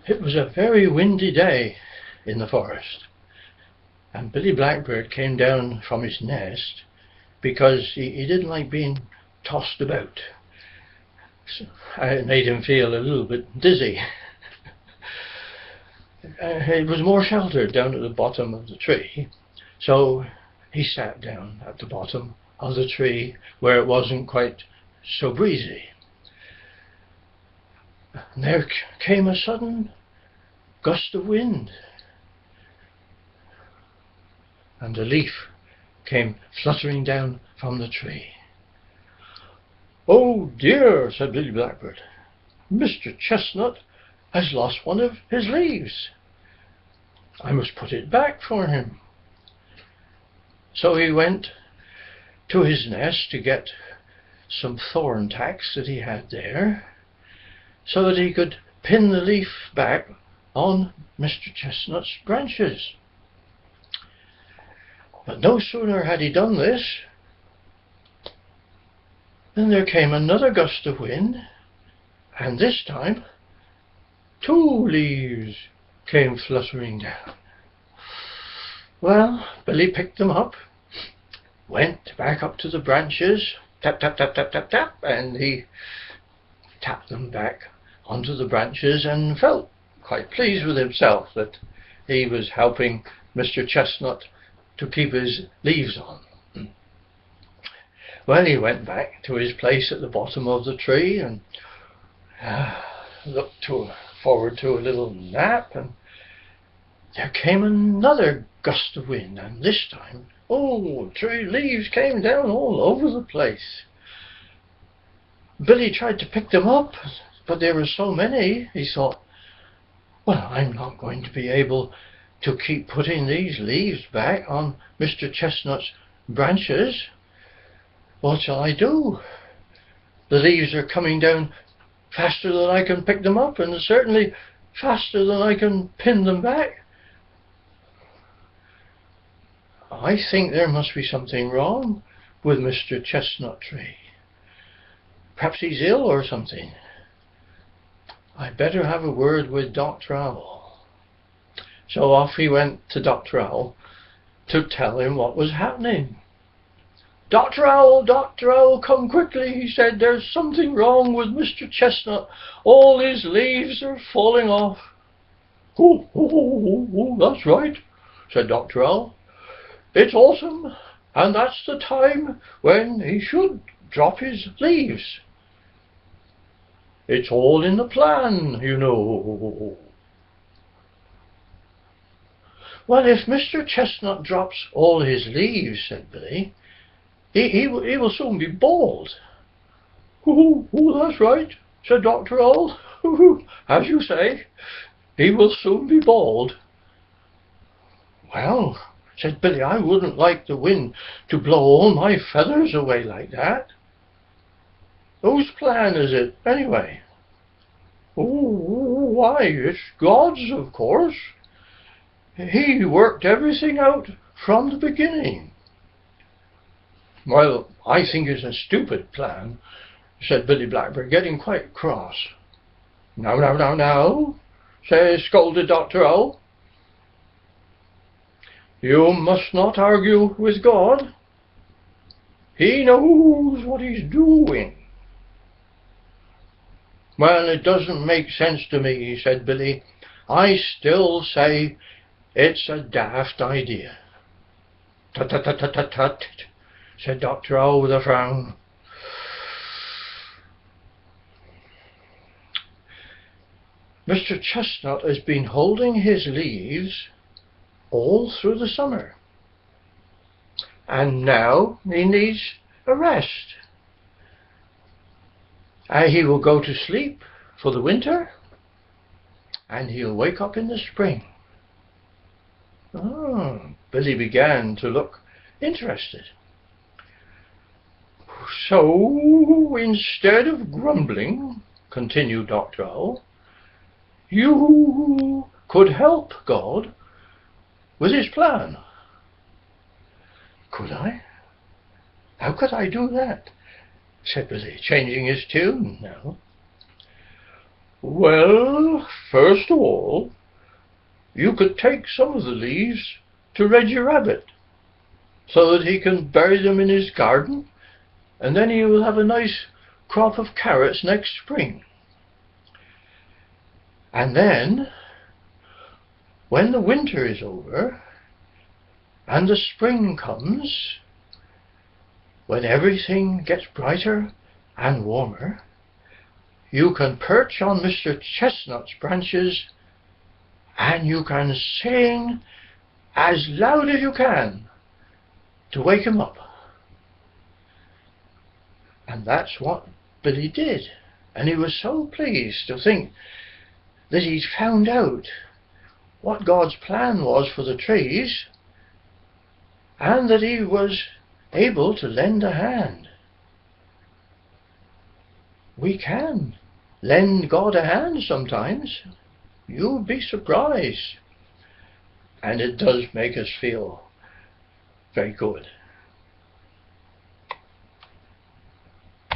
It was a very windy day in the forest, and Billy Blackbird came down from his nest because he didn't like being tossed about. So it made him feel a little bit dizzy. It was more sheltered down at the bottom of the tree, so he sat down at the bottom of the tree where it wasn't quite so breezy. And there came a sudden gust of wind, and a leaf came fluttering down from the tree. "Oh dear," said Billy Blackbird, "Mr. Chestnut has lost one of his leaves. I must put it back for him." So he went to his nest to get some thorn tacks that he had there, so that he could pin the leaf back on Mr. Chestnut's branches. But no sooner had he done this than there came another gust of wind, and this time 2 leaves came fluttering down. Well, Billy picked them up, went back up to the branches, tap, tap, tap, tap, tap, tap, and he tapped them back onto the branches and felt quite pleased with himself that he was helping Mr. Chestnut to keep his leaves on. Well, he went back to his place at the bottom of the tree and looked forward to a little nap, and there came another gust of wind, and this time, tree leaves came down all over the place. Billy tried to pick them up, but there were so many, he thought, well, I'm not going to be able to keep putting these leaves back on Mr. Chestnut's branches. What shall I do? The leaves are coming down faster than I can pick them up, and certainly faster than I can pin them back. I think there must be something wrong with Mr. Chestnut Tree. Perhaps he's ill or something. I'd better have a word with Dr. Owl. So off he went to Dr. Owl to tell him what was happening. Dr. Owl, come quickly," he said. "There's something wrong with Mr. Chestnut. All his leaves are falling off." Oh, that's right," said Dr. Owl. "It's autumn, and that's the time when he should drop his leaves. It's all in the plan, you know." "Well, if Mr. Chestnut drops all his leaves," said Billy, he will soon be bald." Oh, that's right," said Dr. Owl. "As you say, he will soon be bald." "Well," said Billy, "I wouldn't like the wind to blow all my feathers away like that. Whose plan is it, anyway?" "Oh, why, it's God's, of course. He worked everything out from the beginning." "Well, I think it's a stupid plan," said Billy Blackbird, getting quite cross. Now, scolded Dr. Owl. "You must not argue with God. He knows what he's doing." "Well, it doesn't make sense to me," said Billy. "I still say it's a daft idea." "Tut, tut, tut, tut, tut, tut," said Dr. Owl with a frown. "Mr. Chestnut has been holding his leaves all through the summer, and now he needs a rest. He will go to sleep for the winter, and he'll wake up in the spring." Billy began to look interested. "So, instead of grumbling," continued Dr. Owl, "you could help God with his plan." "Could I? How could I do that?" said Billy, changing his tune now. "Well, First of all, you could take some of the leaves to Reggie Rabbit, so that he can bury them in his garden, and then he will have a nice crop of carrots next spring. And then, when the winter is over, and the spring comes, when everything gets brighter and warmer, you can perch on Mr. Chestnut's branches and you can sing as loud as you can to wake him up. And that's what Billy did. And he was so pleased to think that he'd found out what God's plan was for the trees, and that he was able to lend a hand. We can lend God a hand sometimes. You'll be surprised. And it does make us feel very good.